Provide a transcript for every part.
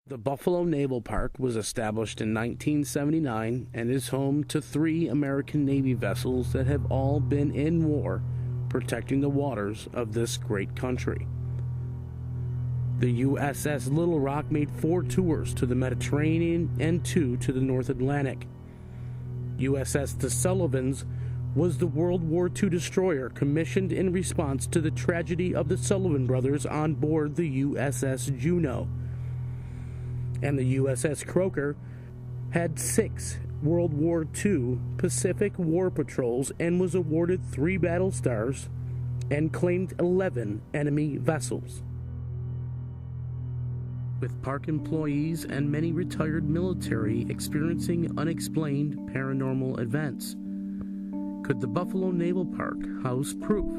The Buffalo Naval Park was established in 1979 and is home to 3 American Navy vessels that have all been in war, protecting the waters of this great country. The USS Little Rock made 4 tours to the Mediterranean and 2 to the North Atlantic. USS The Sullivans was the World War II destroyer commissioned in response to the tragedy of the Sullivan brothers on board the USS Juno. And the USS Croaker had 6 World War II Pacific War patrols and was awarded 3 battle stars and claimed 11 enemy vessels. With park employees and many retired military experiencing unexplained paranormal events, could the Buffalo Naval Park house proof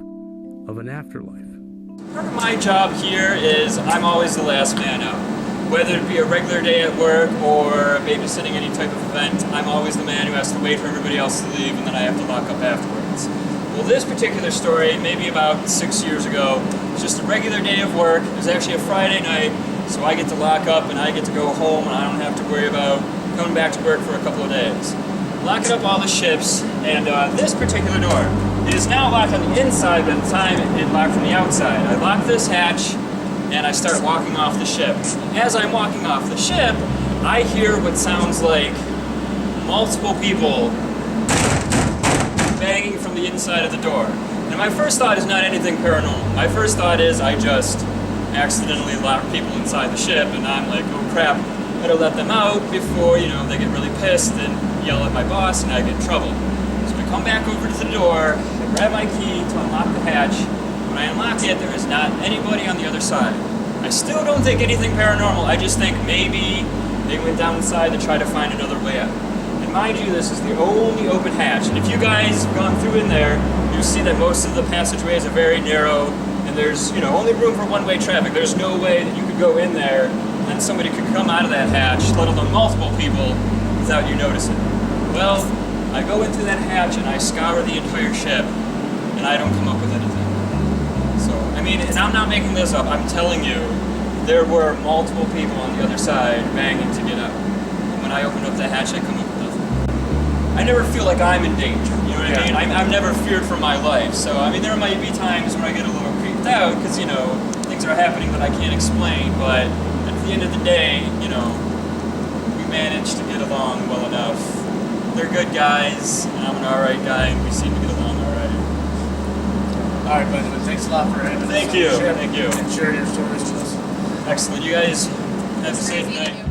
of an afterlife? Part of my job here is I'm always the last man out. Whether it be a regular day at work or babysitting any type of event, I'm always the man who has to wait for everybody else to leave and then I have to lock up afterwards. Well, this particular story, maybe about 6 years ago, was just a regular day of work. It was actually a Friday night, so I get to lock up and I get to go home and I don't have to worry about coming back to work for a couple of days. Locking up all the ships, and this particular door, it is now locked on the inside, but at the time it locked from the outside. I lock this hatch, and I start walking off the ship. As I'm walking off the ship, I hear what sounds like multiple people banging from the inside of the door. And my first thought is not anything paranormal. My first thought is I just accidentally locked people inside the ship, and I'm like, oh crap, better let them out before, they get really pissed and yell at my boss and I get in trouble. So I come back over to the door, I grab my key to unlock the hatch. When I unlock it, there is not anybody on the other side. I still don't think anything paranormal. I just think maybe they went down inside to try to find another way out. And mind you, this is the only open hatch. And if you guys have gone through in there, you see that most of the passageways are very narrow, and there's only room for one-way traffic. There's no way that you could go in there and then somebody could come out of that hatch, let alone multiple people, without you noticing. Well, I go into that hatch and I scour the entire ship, and I don't come up with anything. And I'm not making this up, I'm telling you, there were multiple people on the other side banging to get out. And when I open up the hatch, I come up with nothing. I never feel like I'm in danger, you know what I mean? I've never feared for my life, so there might be times when I get a little creeped out, because, things are happening that I can't explain, but at the end of the day, we managed to get along well enough. They're good guys, and I'm an alright guy, and we seem to get along alright. All right, Benjamin, thanks a lot for having us. Thank you. And sharing your stories to us. Excellent. You guys have a safe night.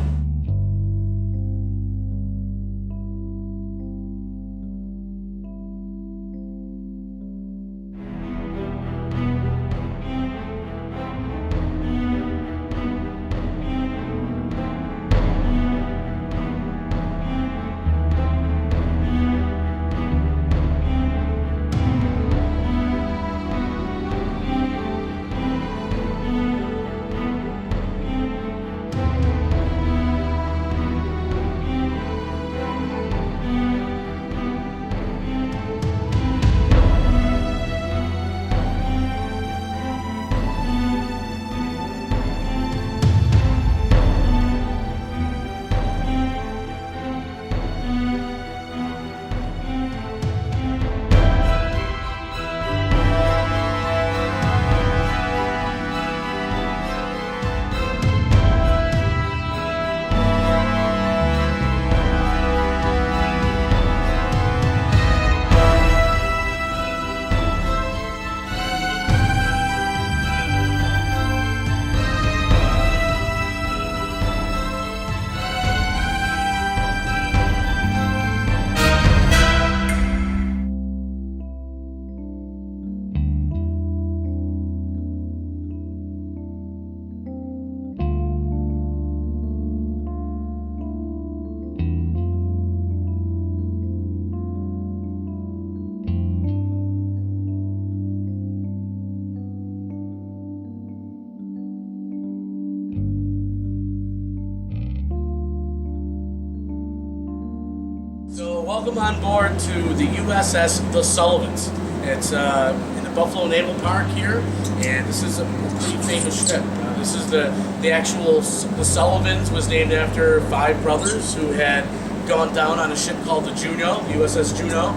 So welcome on board to the USS The Sullivans. It's in the Buffalo Naval Park here, and this is a pretty famous ship. This is the actual the Sullivans was named after 5 brothers who had gone down on a ship called the Juno, the USS Juno,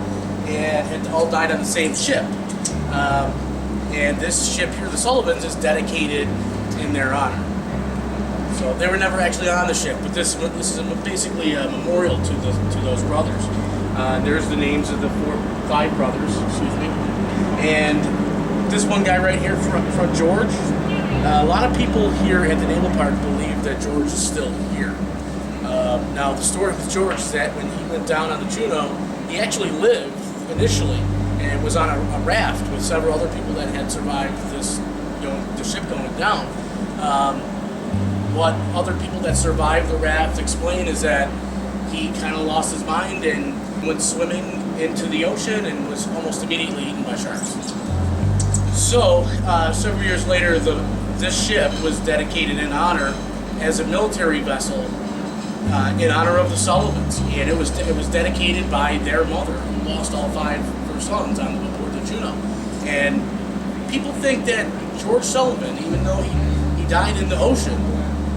and had all died on the same ship. And this ship here, the Sullivans, is dedicated in their honor. So they were never actually on the ship, but this is basically a memorial to those brothers. There's the names of the 5 brothers, excuse me. And this one guy right here, front George, a lot of people here at the Naval Park believe that George is still here. Now, the story with George is that when he went down on the Juno, he actually lived initially and was on a raft with several other people that had survived the ship going down. What other people that survived the raft explain is that he kind of lost his mind and went swimming into the ocean and was almost immediately eaten by sharks. So, several years later, this ship was dedicated in honor as a military vessel in honor of the Sullivans, and it was dedicated by their mother, who lost all 5 of her sons on board the Juno. And people think that George Sullivan, even though he died in the ocean,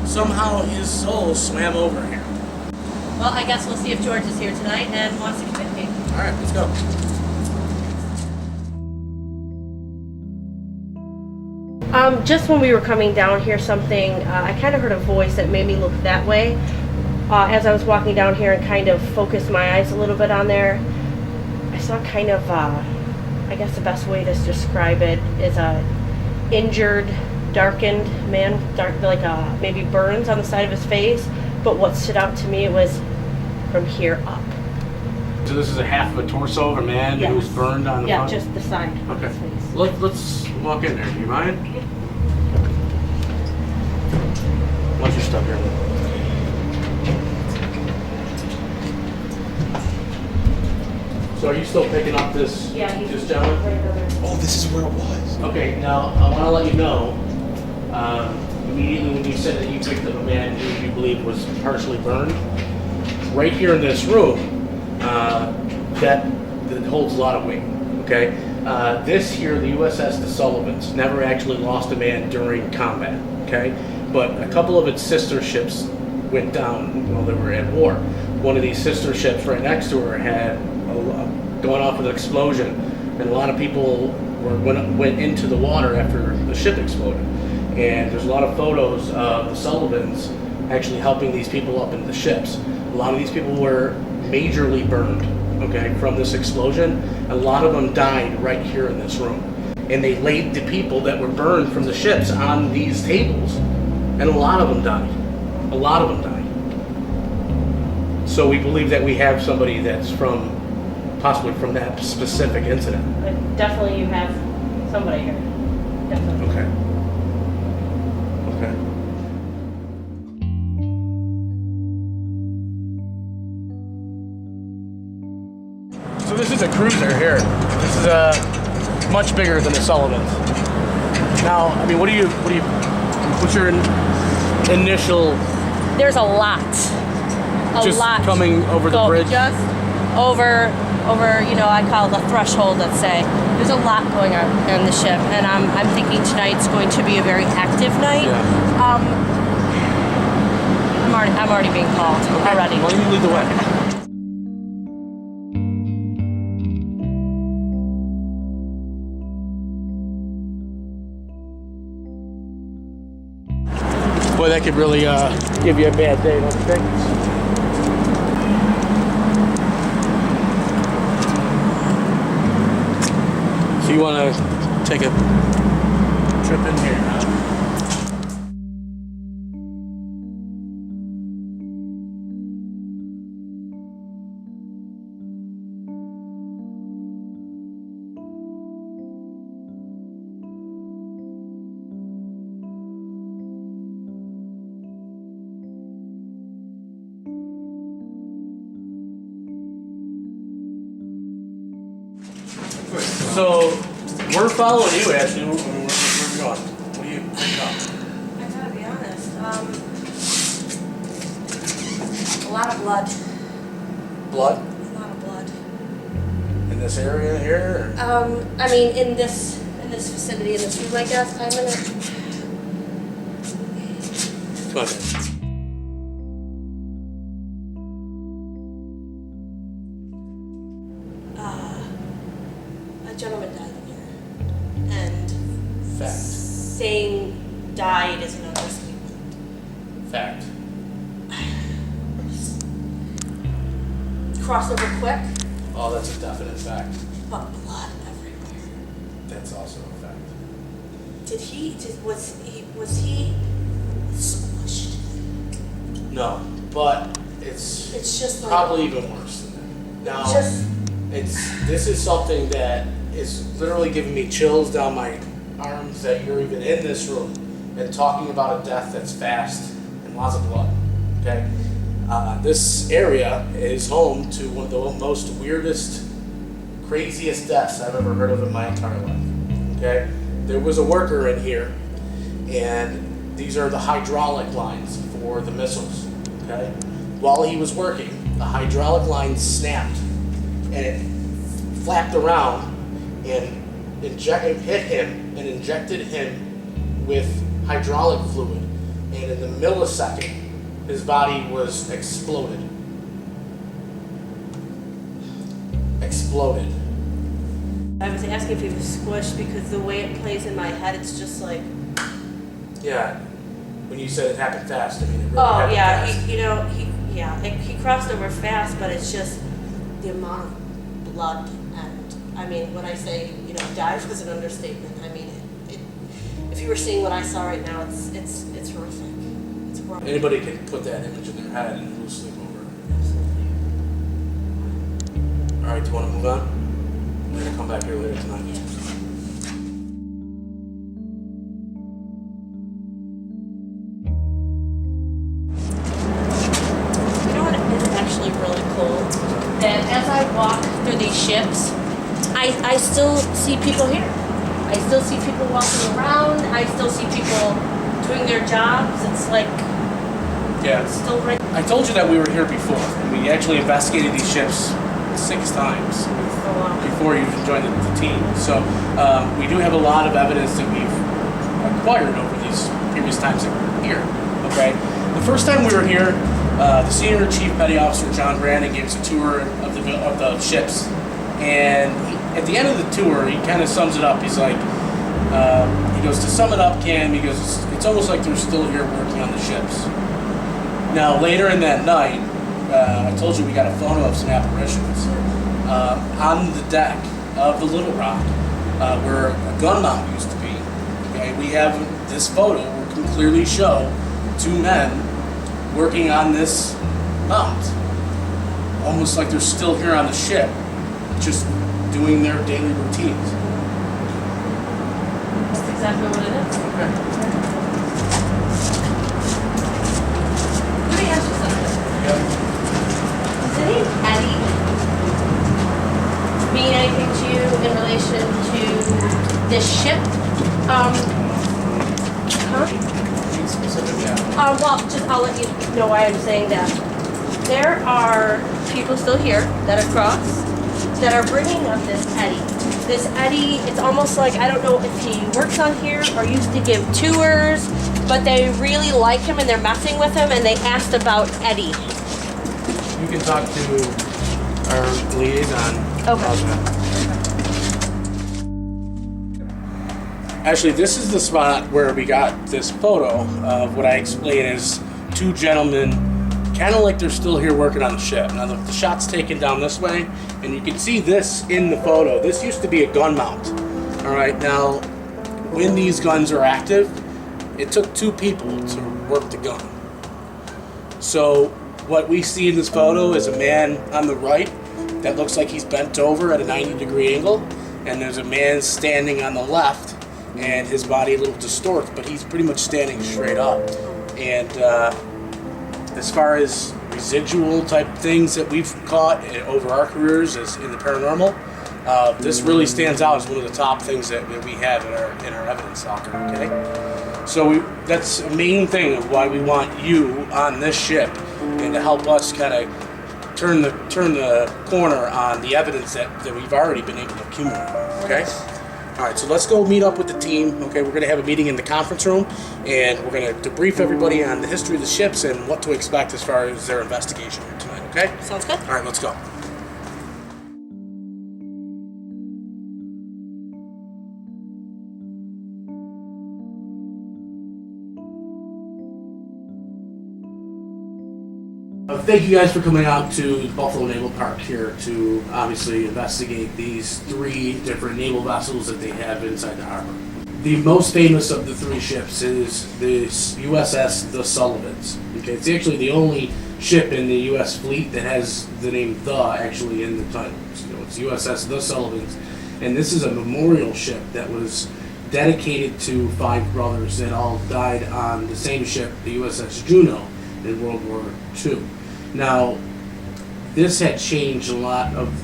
somehow his soul swam over here. Well, I guess we'll see if George is here tonight and wants to communicate. All right, let's go. Just when we were coming down here, I kind of heard a voice that made me look that way. As I was walking down here and kind of focused my eyes a little bit on there, I saw kind of, I guess the best way to describe it is a injured, darkened man, like maybe burns on the side of his face. But what stood out to me was from here up. So this is a half of a torso of a man who was burned on the front? Yeah, just the side of his face. Let's walk in there. Do you mind? Watch your stuff here. So are you still picking up this gentleman? Oh, this is where it was. Okay, now I want to let you know, immediately when you said that you picked up a man who you believe was partially burned, right here in this room, that holds a lot of weight, okay? This here, the USS The Sullivans, never actually lost a man during combat, okay? But a couple of its sister ships went down while they were at war. One of these sister ships right next to her had gone off with an explosion, and a lot of people went into the water after the ship exploded. And there's a lot of photos of the Sullivans actually helping these people up into the ships. A lot of these people were majorly burned, okay, from this explosion. A lot of them died right here in this room. And they laid the people that were burned from the ships on these tables, and a lot of them died. A lot of them died. So we believe that we have somebody that's possibly from that specific incident. But definitely you have somebody here. Definitely. Okay. Okay. So this is a cruiser here. This is much bigger than the Sullivans. Now, I mean, what's your initial? There's a lot. Just coming over the bridge? Just over, I call it the threshold, let's say. There's a lot going on the ship, and I'm thinking tonight's going to be a very active night. Yeah. I'm already being called already. Why don't you lead the way? Boy, that could really give you a bad day, don't you think? So you want to take a trip in here, huh? So we're following you, Ashley. Where are we going? What do you think about? I gotta be honest. A lot of blood. Blood? A lot of blood. In this area here? I mean, in this vicinity, in this room, I guess. I'm gonna. Come on, man. A gentleman died in here. And Fact. saying died is an understatement. Fact. Crossover quick, Oh, that's a definite fact. but blood everywhere. That's also a fact. Was he squished? No, but it's It's just like, probably even worse than that. Now, just, this is something that is literally giving me chills down my arms that you're even in this room and talking about a death that's fast and lots of blood. Okay, this area is home to one of the most weirdest, craziest deaths I've ever heard of in my entire life. Okay, there was a worker in here, and these are the hydraulic lines for the missiles. Okay, while he was working, the hydraulic line snapped and it flapped around and hit him and injected him with hydraulic fluid, and in the millisecond his body was exploded. I was asking if he was squished because the way it plays in my head, it's just like, Yeah, when you said it happened fast, I mean it really oh happened yeah, fast. he crossed over fast, but it's just the amount of blood. And I mean, when I say, dive was an understatement. I mean, if you were seeing what I saw right now, it's horrific. It's horrible. Anybody can put that image in their head and lose sleep over it. Absolutely. All right, do you want to move on? We're gonna come back here later tonight. Yeah. You know what is actually really cool? That as I walk through these ships, I still see people here. I still see people walking around. I still see people doing their jobs. It's like Yeah. it's still right. I told you that we were here before. We actually investigated these ships 6 times before you even joined the team. So we do have a lot of evidence that we've acquired over these previous times that we were here. Okay. The first time we were here, the Senior Chief Petty Officer John Brandon gave us a tour of the ships, and at the end of the tour, he kind of sums it up. He's like, he goes, to sum it up, Cam, he goes, it's almost like they're still here working on the ships. Now, later in that night, I told you we got a photo of some apparitions on the deck of the Little Rock, where a gun mount used to be. Okay, we have this photo where we can clearly show 2 men working on this mount, almost like they're still here on the ship, just doing their daily routines. That's exactly what it is. Okay. Let me ask you something. Yep. Does any Eddie mean anything to you in relation to this ship? Huh? Specific, yeah. Well, I'll let you know why I'm saying that. There are people still here that are crossed that are bringing up this Eddie. This Eddie, it's almost like, I don't know if he works on here or used to give tours, but they really like him and they're messing with him, and they asked about Eddie. You can talk to our liaison. Okay. Actually, this is the spot where we got this photo of what I explain as 2 gentlemen, kind of like they're still here working on the ship. Now, the shot's taken down this way, and you can see this in the photo. This used to be a gun mount. All right, now, when these guns are active, it took 2 people to work the gun. So, what we see in this photo is a man on the right that looks like he's bent over at a 90-degree angle, and there's a man standing on the left, and his body a little distorts, but he's pretty much standing straight up. And as far as residual type things that we've caught over our careers as in the paranormal, this really stands out as one of the top things that we have in our evidence locker. Okay, so that's a main thing of why we want you on this ship and to help us kind of turn the corner on the evidence that we've already been able to accumulate. Okay. All right, so let's go meet up with the team. Okay, we're going to have a meeting in the conference room, and we're going to debrief everybody on the history of the ships and what to expect as far as their investigation here tonight, okay? Sounds good. All right, let's go. Thank you guys for coming out to Buffalo Naval Park here to obviously investigate these 3 different naval vessels that they have inside the harbor. The most famous of the 3 ships is this USS The Sullivans. Okay, it's actually the only ship in the U.S. fleet that has the name "the" actually in the title. So, it's USS The Sullivans, and this is a memorial ship that was dedicated to 5 brothers that all died on the same ship, the USS Juno, in World War II. Now, this had changed a lot of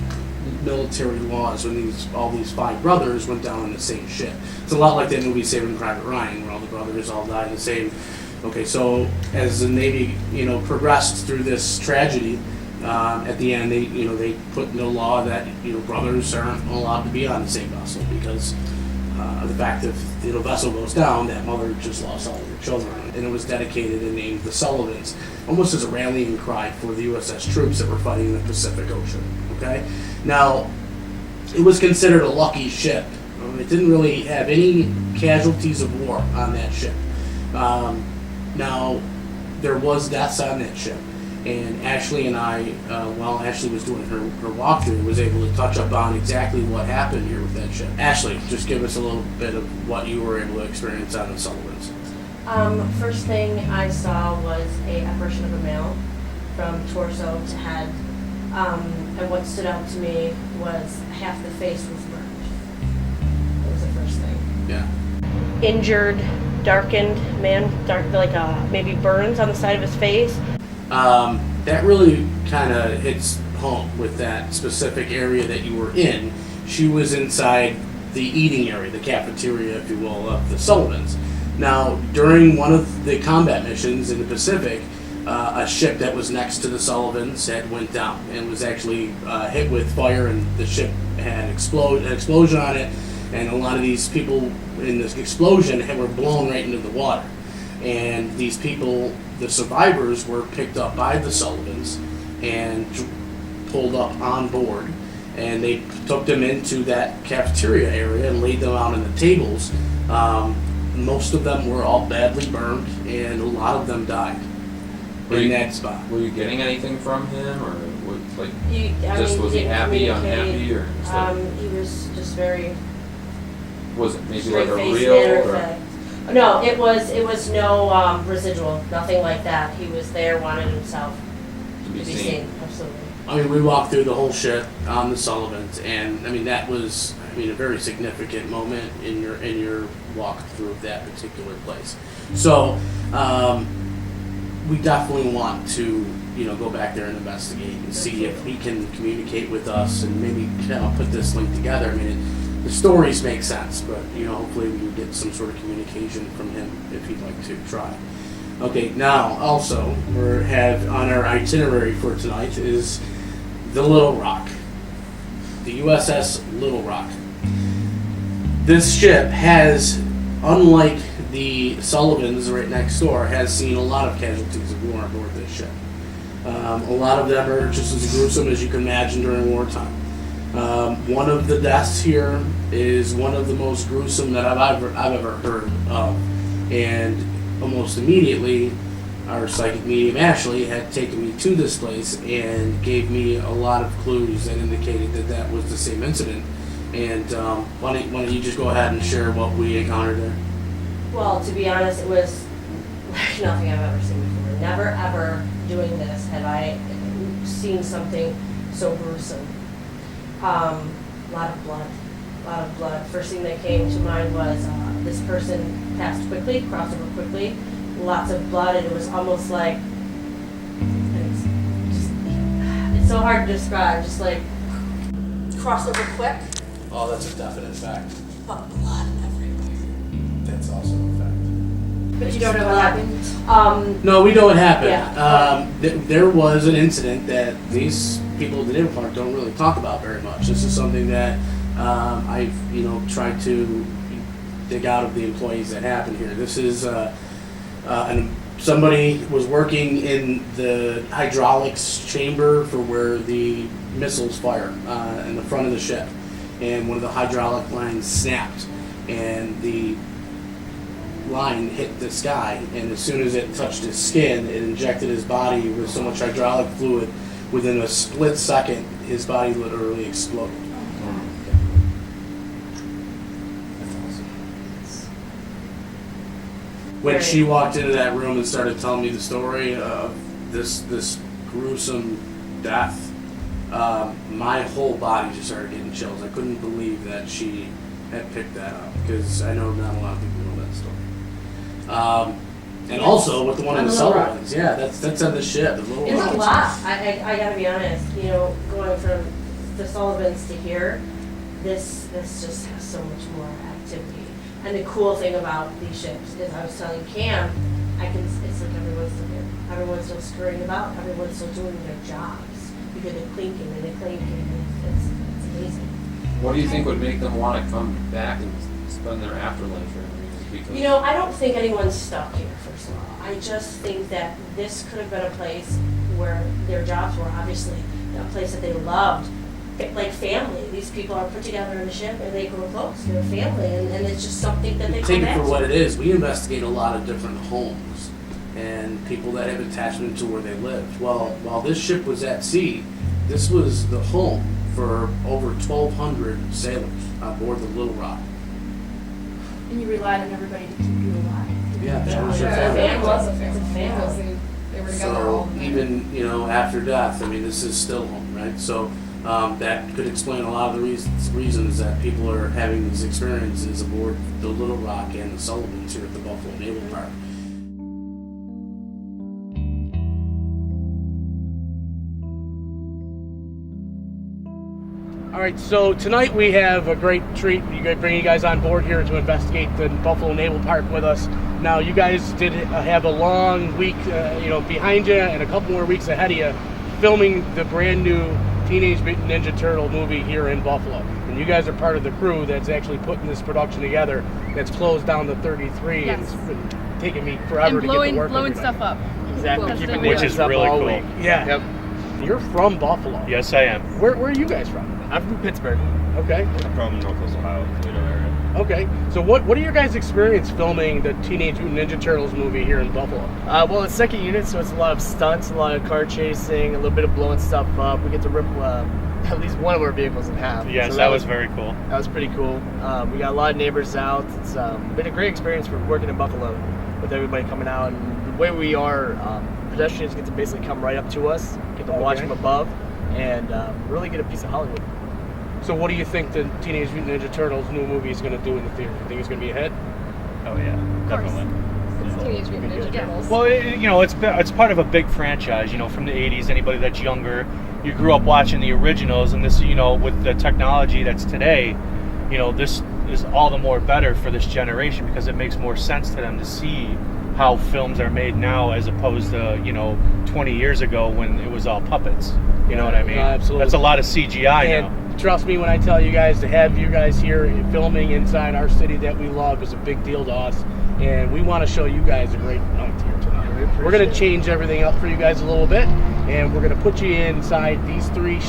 military laws when all these 5 brothers went down on the same ship. It's a lot like that movie Saving Private Ryan, where all the brothers all died the same. Okay, so as the Navy, progressed through this tragedy, at the end they put in the law that brothers aren't allowed to be on the same vessel because of the fact that if the vessel goes down, that mother just lost all of her children. And it was dedicated and named the Sullivans, almost as a rallying cry for the USS troops that were fighting in the Pacific Ocean. Okay, now it was considered a lucky ship. It didn't really have any casualties of war on that ship. Now there was deaths on that ship, and Ashley and I, while Ashley was doing her walkthrough, was able to touch up on exactly what happened here with that ship. Ashley, just give us a little bit of what you were able to experience on the Sullivans. First thing I saw was a apparition of a male from torso to head, and what stood out to me was half the face was burned. That was the first thing. Yeah. Injured, darkened man, maybe burns on the side of his face. That really kind of hits home with that specific area that you were in. She was inside the eating area, the cafeteria, if you will, of the Sullivans. Now, during one of the combat missions in the Pacific, a ship that was next to the Sullivans had went down and was actually hit with fire, and the ship had an explosion on it, and a lot of these people in this explosion were blown right into the water. And these people, the survivors, were picked up by the Sullivans and pulled up on board, and they took them into that cafeteria area and laid them out on the tables. Most of them were all badly burned, and a lot of them died in that spot. Were you getting anything from him, or was Was he happy, unhappy, or he was just very. Was it maybe like a straight-faced real? or? No, it was no residual, nothing like that. He was there, wanted himself To be to be seen. seen. Absolutely. I mean, we walked through the whole ship on the Sullivans, and I mean that was, a very significant moment in your walk through that particular place. So, we definitely want to, go back there and investigate and see if he can communicate with us and maybe put this link together. I mean, the stories make sense, but hopefully we can get some sort of communication from him if he'd like to try. Okay, now also we have on our itinerary for tonight is the Little Rock, the USS Little Rock. This ship has, unlike the Sullivans right next door, has seen a lot of casualties of war on board this ship. A lot of them are just as gruesome as you can imagine during wartime. One of the deaths here is one of the most gruesome that I've ever heard of, and almost immediately our psychic medium Ashley had taken me to this place and gave me a lot of clues that indicated that was the same incident. And why don't you just go ahead and share what we encountered there? Well, to be honest, it was like nothing I've ever seen before. Never ever doing this had I seen something so gruesome. A lot of blood. First thing that came to mind was this person passed quickly, crossed over quickly, lots of blood, and it was almost like, it's so hard to describe, just like crossed over quick, Oh, that's a definite fact. but blood everywhere. That's also a fact. But you don't know what happened? No, we know what happened. Yeah. There was an incident that these people at the Naval Park don't really talk about very much. This is something that I've tried to dig out of the employees that happened here. This is somebody was working in the hydraulics chamber for where the missiles fire in the front of the ship, and one of the hydraulic lines snapped, and the line hit this guy, and as soon as it touched his skin, it injected his body with so much hydraulic fluid. Within a split second, his body literally exploded. When she walked into that room and started telling me the story of this gruesome death, my whole body just started getting chills. I couldn't believe that she had picked that up, because I know not a lot of people know that story. And also with the one in the Sullivans, yeah, that's on the ship. The Little It's Rock. a lot. I gotta be honest. Going from the Sullivans to here, this just has so much more activity. And the cool thing about these ships is, I was telling Cam, it's like everyone's still here. Everyone's still scurrying about. Everyone's still doing their jobs. You hear the clinking and the clanking. It's amazing. What do you think would make them want to come back and spend their afterlife here? Because I don't think anyone's stuck here, first of all. I just think that this could have been a place where their jobs were obviously a place that they loved. Like family. These people are put together in a ship and they grow close. They're family, and it's just something that they Take come it back for to. what it is. We investigate a lot of different homes and people that have attachment to where they lived. Well, while this ship was at sea, this was the home for over 1,200 sailors on board the Little Rock. And you relied on everybody to keep you alive. Yeah, that was It's your a family. family. It's a family. They were together all So the time. even after death, I mean, this is still home, right? So that could explain a lot of the reasons that people are having these experiences aboard the Little Rock and the Sullivans here at the Buffalo Naval Park. All right, so tonight we have a great treat. Bring you guys on board here to investigate the Buffalo Naval Park with us. Now, you guys did have a long week, behind you, and a couple more weeks ahead of you, filming the brand new Teenage Mutant Ninja Turtle movie here in Buffalo. And you guys are part of the crew that's actually putting this production together. That's closed down to 33, Yes. and it's been taking me forever And to get to work. blowing every night. stuff up. Exactly, That's keeping the which way. is really all cool. week. Yeah. Yep. You're from Buffalo. Yes, I am. Where are you guys from? I'm from Pittsburgh. Okay. I'm from Northwest Ohio, Toledo area. Okay. So what are your guys' experience filming the Teenage Mutant Ninja Turtles movie here in Buffalo? Well, it's second unit, so it's a lot of stunts, a lot of car chasing, a little bit of blowing stuff up. We get to rip at least one of our vehicles in half. Yes, so that was very cool. That was pretty cool. We got a lot of neighbors out. It's been a great experience for working in Buffalo with everybody coming out. And the way we are, pedestrians get to basically come right up to us, get to watch Okay. from above, and really get a piece of Hollywood. So what do you think the Teenage Mutant Ninja Turtles new movie is going to do in the theater? You think it's going to be a hit? Oh yeah, definitely. It's Teenage Mutant Ninja Turtles. Well, it's part of a big franchise. From the '80s. Anybody that's younger, you grew up watching the originals, and this, with the technology that's today, this is all the more better for this generation because it makes more sense to them to see how films are made now as opposed to 20 years ago when it was all puppets. You know what I mean? Absolutely. That's a lot of CGI now. And trust me when I tell you guys, to have you guys here filming inside our city that we love is a big deal to us, and we want to show you guys a great night here tonight. We're going to change everything up for you guys a little bit, and we're going to put you inside these three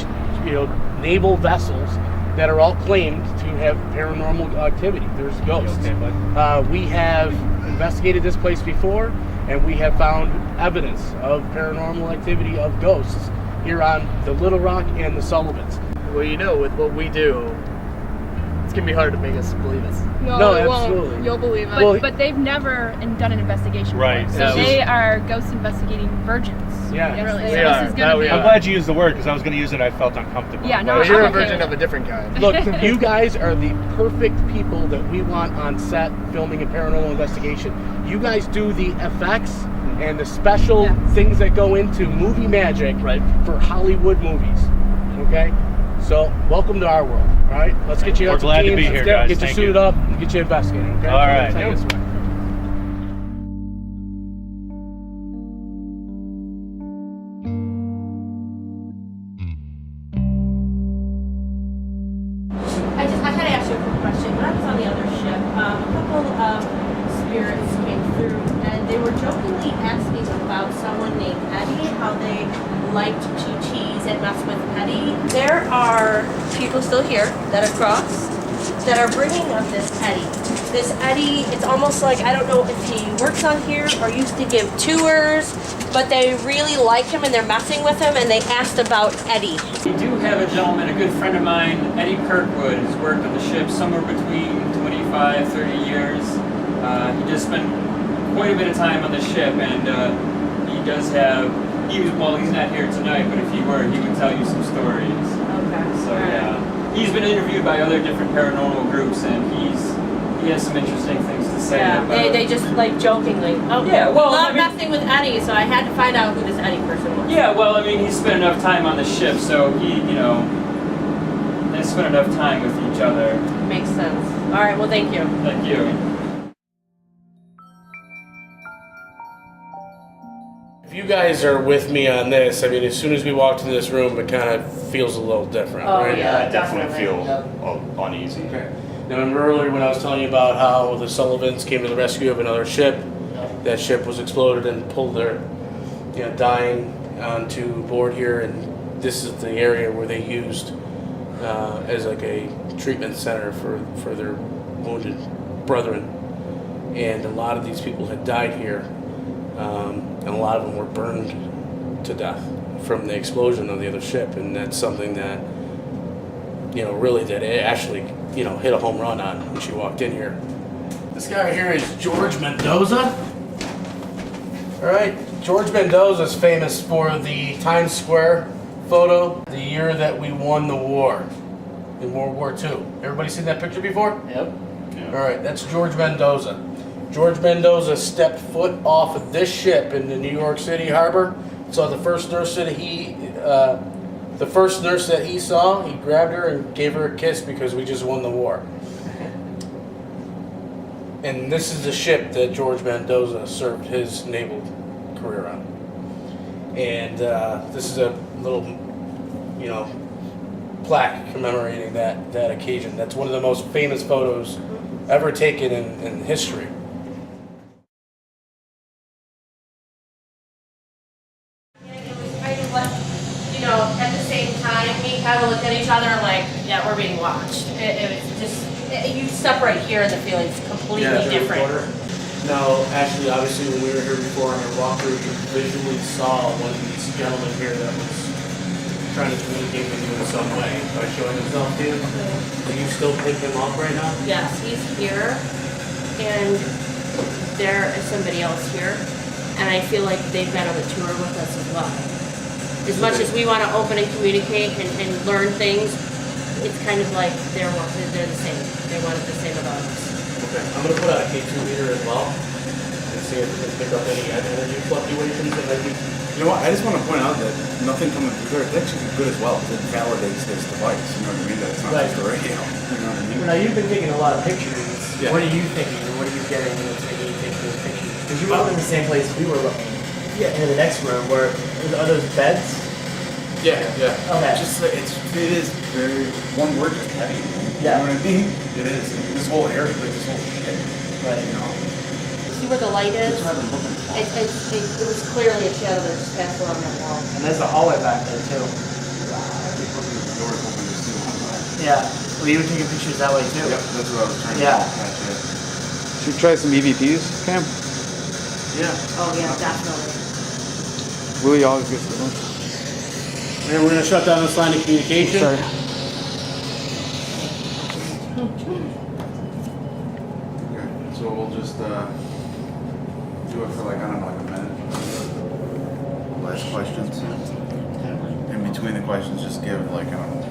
naval vessels that are all claimed to have paranormal activity. There's ghosts. Okay, bud? We have investigated this place before, and we have found evidence of paranormal activity of ghosts here on the Little Rock and the Sullivans. Well, with what we do, it's going to be hard to make us believe it. No, it absolutely. won't. You'll believe it. Well, but they've never done an investigation Right. before. Yeah, So they are ghost investigating virgins. Yeah. Yes, Really. so We are. this is That gonna we be. I'm glad you used the word because I was going to use it. I felt uncomfortable. Yeah, no, Well, I'm you're a okay virgin with of a different kind. Look, you guys are the perfect people that we want on set filming a paranormal investigation. You guys do the effects and the special Yes. things that go into movie magic Right. for Hollywood movies. Okay? So, welcome to our world. All right? Let's get you We're out glad to teams. be here, Let's guys. Get you Thank suited you. up and get you investigating. Okay? All right. Take us away. talking about someone named Eddie, how they liked to tease and mess with Eddie. There are people still here that are crossed that are bringing up this Eddie. This Eddie, it's almost like, I don't know if he works on here or used to give tours, but they really like him and they're messing with him, and they asked about Eddie. We do have a gentleman, a good friend of mine, Eddie Kirkwood, who's worked on the ship somewhere between 25, 30 years. He just spent quite a bit of time on the ship, and he does have, he's not here tonight, but if he were, he would tell you some stories. Okay. So yeah, he's been interviewed by other different paranormal groups, and he has some interesting things to say. Yeah, about they just like jokingly. Oh, yeah, well, we love I mean, messing with Eddie, so I had to find out who this Eddie person was. yeah, well, I mean, he spent enough time on the ship, so they spent enough time with each other. Makes sense. All right, well, thank you. Thank you. If you guys are with me on this, I mean, as soon as we walked into this room, it kind of feels a little different, Oh, right? yeah. I definitely feel Yep. uneasy. Okay. Now, remember earlier when I was telling you about how the Sullivans came to the rescue of another ship? That ship was exploded and pulled their, dying onto board here, and this is the area where they used as like a treatment center for their wounded brethren. And a lot of these people had died here, and a lot of them were burned to death from the explosion of the other ship, and that's something that, really that Ashley, hit a home run on when she walked in here. This guy right here is George Mendoza. All right, George Mendoza is famous for the Times Square photo, the year that we won the war in World War II. Everybody seen that picture before? Yep. All right, that's George Mendoza. George Mendoza stepped foot off of this ship in the New York City harbor. Saw the first nurse that he saw. He grabbed her and gave her a kiss because we just won the war. And this is the ship that George Mendoza served his naval career on. And this is a little, plaque commemorating that occasion. That's one of the most famous photos ever taken in history. At the same time, we kind of looked at each other like, yeah, we're being watched. It was just, you separate here and the feeling's completely different. Now, actually, obviously, when we were here before on our walkthrough, you visually saw one of these gentlemen here that was trying to communicate with you in some way by showing himself to you. Do you still pick him up right now? Yes, he's here, and there is somebody else here, and I feel like they've been on the tour with us as well. As much as we want to open and communicate and learn things, it's kind of like they're the same. They wanted the same about us. Okay, I'm going to put out a K2 meter as well and see if we can pick up any energy fluctuations that might be. You know what? I just want to point out that nothing coming through there, that should be good as well, because it validates this device. You know what I mean? That it's not Right. just a radio. You know what I mean? Now, you've been taking a lot of pictures. Yeah. What are you thinking, and what are you getting when you take those pictures? Because you were looking in the same place we were looking. Yeah. In the next room, where are those beds? Yeah. Okay. It is very, one word, just heavy. Yeah. You know what I mean? It is. This whole area, like this whole shit. Right. You know? See where the light is? That's what I've been looking for. It was clearly a shadow that just passed along that wall. And there's a hallway back there, too. I keep looking at the door, hoping to see one back. Yeah. Well, you were taking pictures that way, too. Yep, that's what I was trying Yeah. to catch it. Should we try some EVPs, Cam? Yeah. Oh, yeah, definitely. Willie always gets the most. And we're going to shut down this line of communication. Sorry. Okay, so we'll just do it for like, I don't know, like a minute. Last questions. In between the questions, just give like, I don't know,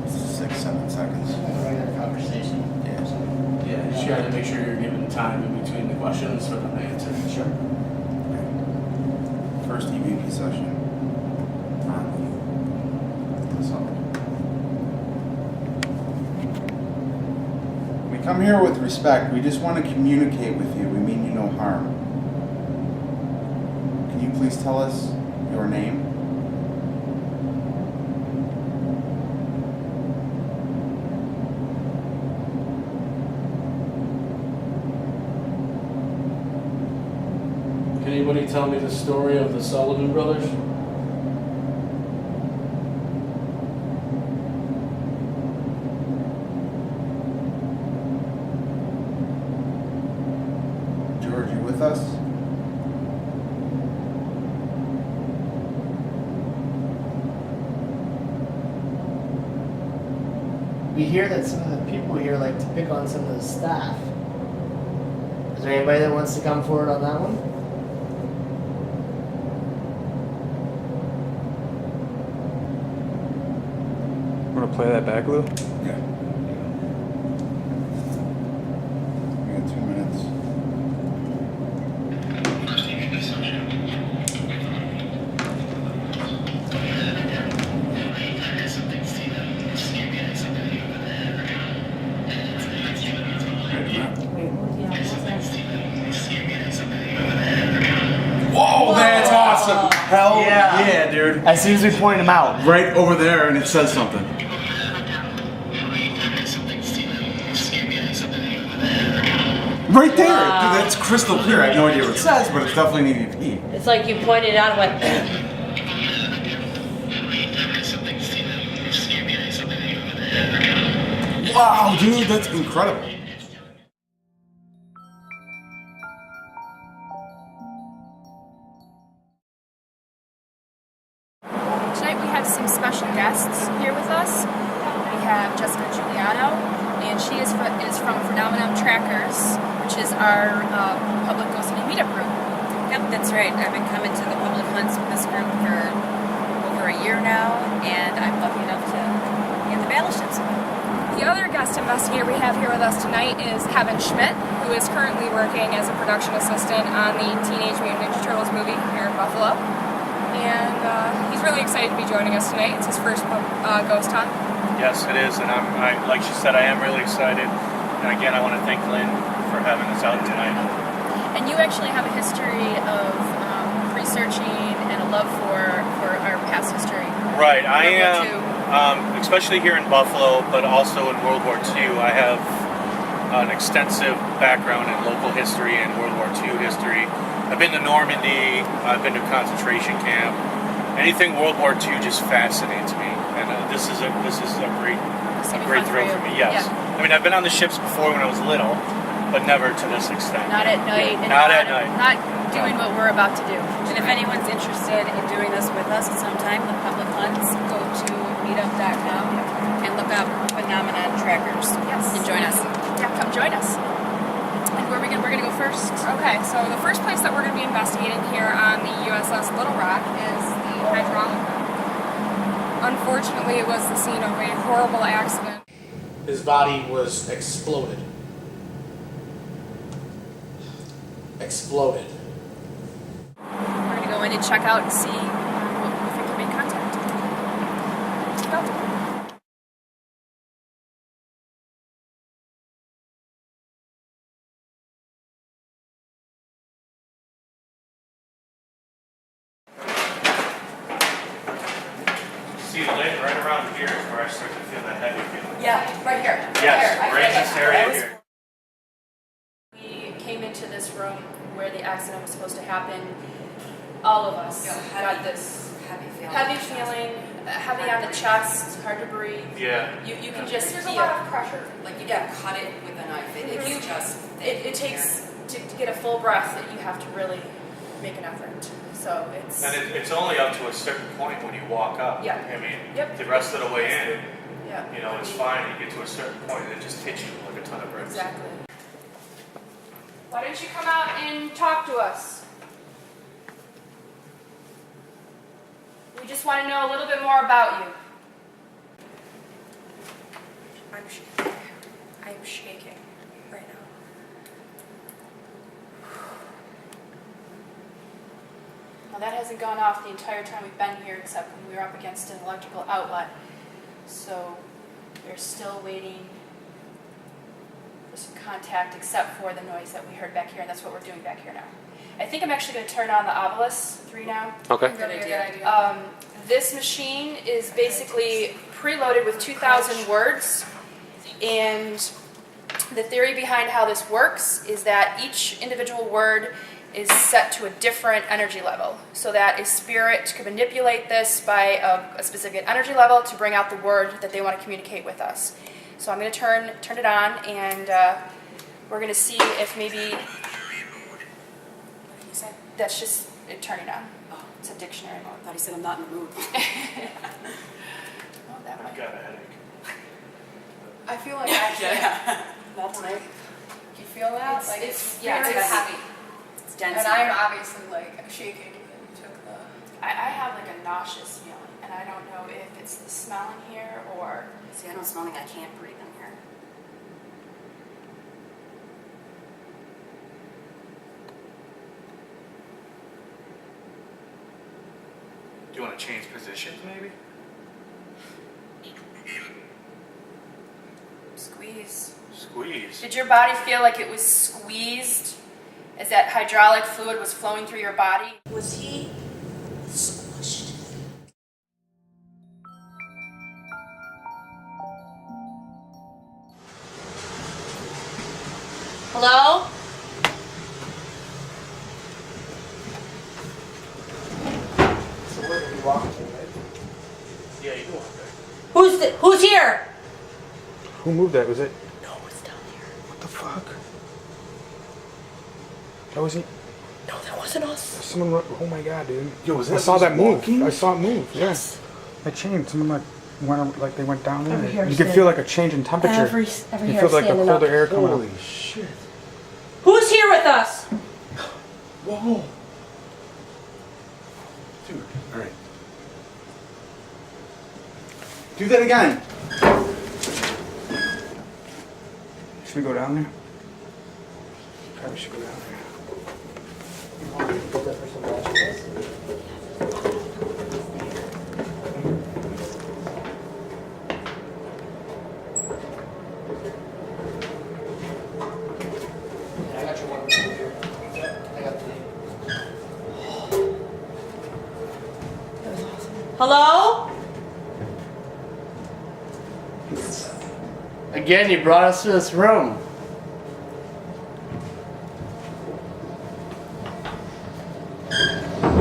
6-7 seconds. Regular conversation. Yeah, you just got to make sure you're giving time in between the questions for them to answer. Sure. First EVP session. We come here with respect. We just want to communicate with you. We mean you no harm. Can you please tell us your name? Can anybody tell me the story of the Sullivan brothers? George, you with us? We hear that some of the people here like to pick on some of the staff. Is there anybody that wants to come forward on that one? Want to play that back, Lou? Yeah. We got 2 minutes. Whoa, that's awesome! Hell yeah, dude. As soon as we point them out. Right over there, and it says something. Right there! Wow. Dude, that's crystal clear. I have no idea what it says, but it's definitely an EVP. It's like you pointed out what. Wow, dude, that's incredible. Tonight we have some special guests here with us. We have Jessica Giuliano, and she is from Phenomenon Trackers, which is our public ghost hunting meetup group. Yep, that's right. I've been coming to the public hunts with this group for over a year now, and I'm lucky enough to be in the battleships. The other guest investigator we have here with us tonight is Schmidt, who is currently working as a production assistant on the Teenage Mutant Ninja Turtles movie here in Buffalo. And he's really excited to be joining us tonight. It's his first ghost hunt. Yes, it is, and I like she said, I am really excited. And again, I want to thank Lynn for having us out tonight. And you actually have a history of researching and a love for our past history. Right, I am, especially here in Buffalo, but also in World War II. I have an extensive background in local history and World War II history. I've been to Normandy, I've been to concentration camp. Anything World War II just fascinates me, and this is a great thrill for me. Yes, yeah. I mean I've been on the ships before when I was little, but never to this extent. Not at night. And not at night. Not doing what we're about to do. And if anyone's interested in doing this with us at some time, the public hunts, go to meetup.com and look up Phenomenon Trackers. Yes. And join us. Yeah, come join us. And we're gonna go first. Okay, so the first place that we're gonna be investigating here on the USS Little Rock is the hydraulic room. Unfortunately, it was the scene of a horrible accident. His body was exploded. Exploded. We're gonna go in and check out and see if we can make contact. Let's go. See, right around here is where I start to feel that heavy feeling. Yeah, right here. Yes, right in this area here. We came into this room where the accident was supposed to happen. All of us got this heavy feeling, heavy on the chest, hard to breathe. Yeah. You can just There's feel a lot of pressure. Like you gotta cut it with a knife. It takes to get a full breath that you have to really make an effort. So it's And it's only up to a certain point when you walk up. Yeah. I mean, Yep. the rest of the way in, yeah. you know, it's fine. You get to a certain point and it just hits you like a ton of bricks. Exactly. Why don't you come out and talk to us? We just want to know a little bit more about you. I'm shaking. I'm shaking right now. Now that hasn't gone off the entire time we've been here except when we were up against an electrical outlet. So we're still waiting for some contact except for the noise that we heard back here, and that's what we're doing back here now. I think I'm actually going to turn on the Obelisk 3 now. Okay. Good idea. This machine is basically preloaded with 2,000 words, and the theory behind how this works is that each individual word is set to a different energy level, so that a spirit could manipulate this by a specific energy level to bring out the word that they want to communicate with us. So I'm going to turn it on, and we're going to see if maybe that's just it turning on. Oh, it's a dictionary mode. I thought he said I'm not in the mood. Oh, that might. Got a headache. I feel like actually, That's right. you feel that? It's, Like it's yeah, very it's heavy. It's dense. And in I'm here. obviously like shaking when you took the. I have like a nauseous feeling, and I don't know if it's the smell in here or. See, I don't smell anything. I can't breathe in here. Do you want to change positions, maybe? Squeeze. Squeeze. Did your body feel like it was squeezed as that hydraulic fluid was flowing through your body? Was he squished? Hello? So we're gonna be walking to, right? Yeah, you go on there. Who's here? Who moved that? Was it? No, it's down here. What the fuck? That wasn't. No, that wasn't us. Someone. Oh my god, dude. Yo, was I that saw that move. walking? I saw it move. Yes. Yeah. That change. Someone like they went down there. Every hair You could stand- feel like a change in temperature. Every you hair feel like the standing colder up. air coming Holy up. shit. Who's here with us? Whoa. Dude, alright. Do that again. Should we go down there? Probably should go down there. Hold that for some magic, guys. Yeah, I got your one here. I got the. Hello? Again, you brought us to this room.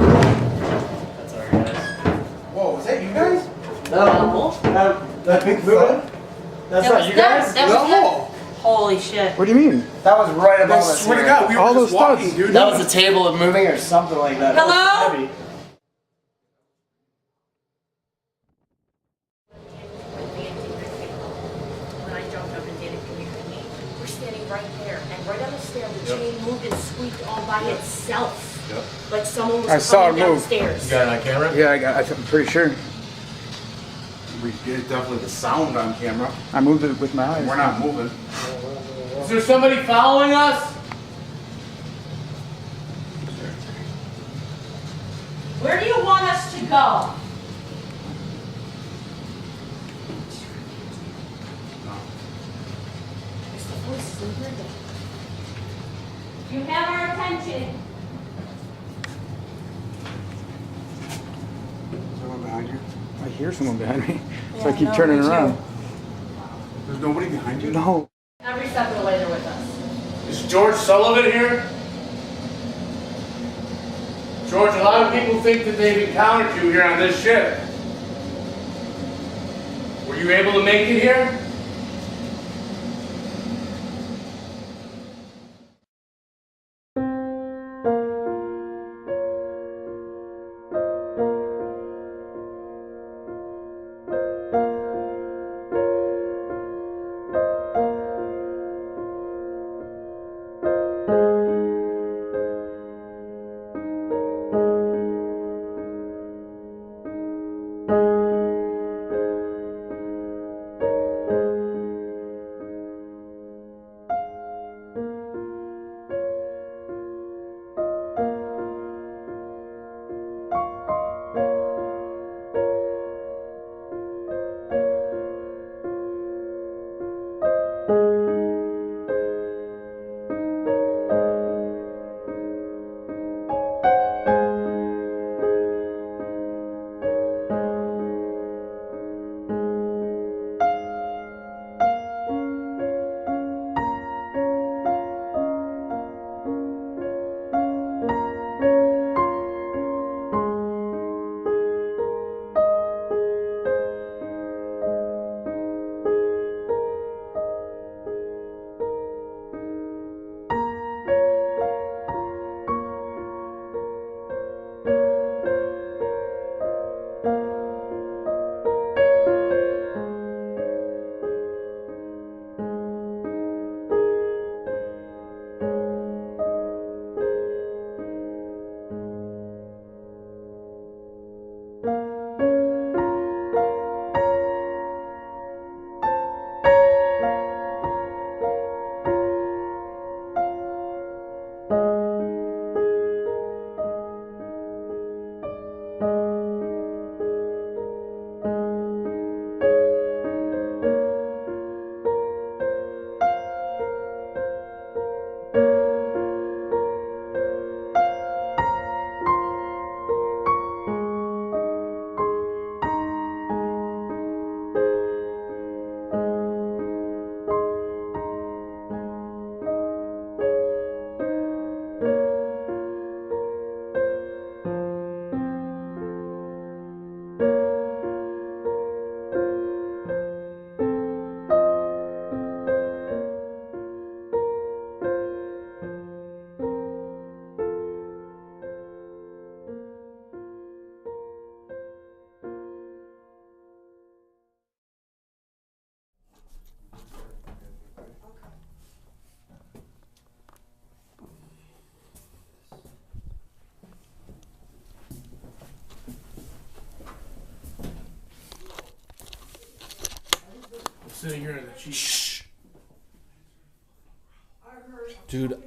That's our guys. Whoa, was that you guys? No, that big fluid? That's That not was you them. guys? That was No. them. Holy shit. What do you mean? That was right I above us. swear to here. God, we were All just those walking, studs. dude. That was the table moving or something like that. That was Hello? heavy. When I jumped up and did it, can you hear me? We're standing right there, and right on the stair, the chain moved and squeaked all by itself. Like someone was I saw coming it down move. the stairs. Got it on camera? Yeah, I'm pretty sure. We get definitely the sound on camera. I moved it with my eyes. We're not moving. Is there somebody following us? Where do you want us to go? It's the voices in here. You have our attention. Is there one behind you? I hear someone behind me. So Yeah, I keep no, turning me too. around. There's nobody behind you? No. Every step of the way they're with us. Is George Sullivan here? George, a lot of people think that they've encountered you here on this ship. Were you able to make it here? sitting here in the cheap. Shh. Dude,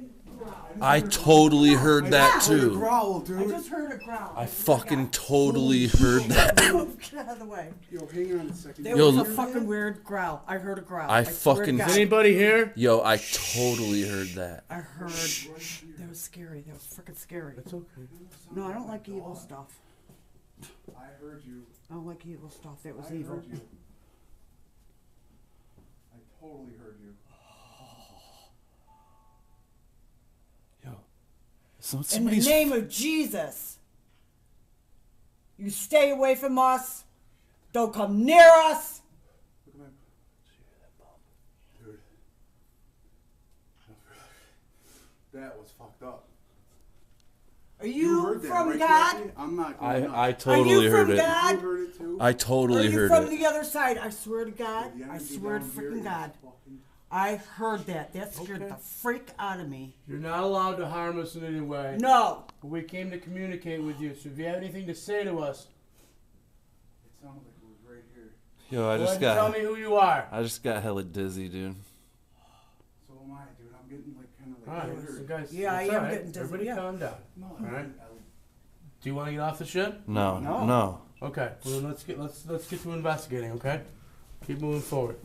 I totally heard that too. Growl, dude. I just heard a growl. I fucking totally heard that. Get out of the way. Yo, hang on a second. There Yo, was a fucking weird growl. I heard a growl. I swear to fucking. God. Is anybody here? Yo, I totally heard that. I heard. That was scary. That was freaking scary. It's okay. No, I don't like evil stuff. I heard you. I don't like evil stuff. That was I evil. heard you. I totally heard you. So In the name of Jesus, you stay away from us. Don't come near us. Dude. That was fucked up. Are you heard that, from right, God? Kathy? I'm not going I up. totally Are you heard from it. God? You heard it too? I totally Are you heard from it. the other side? I swear to God. The I energy swear to down here freaking is God. fucking- I heard that. That scared Okay. the freak out of me. You're not allowed to harm us in any way. No. But we came to communicate with you, so if you have anything to say to us, It sounded like it was right here. Yo, I go just ahead and tell got. me who you are. I just got hella dizzy, dude. So am I, dude. I'm getting like kind of All like right, so weird. guys, Yeah, I it's am all right. getting dizzy, Everybody yeah. calm down. No, All right. Do you want to get off the ship? No, No. no. Okay. Well, then let's get to investigating. Okay. Keep moving forward.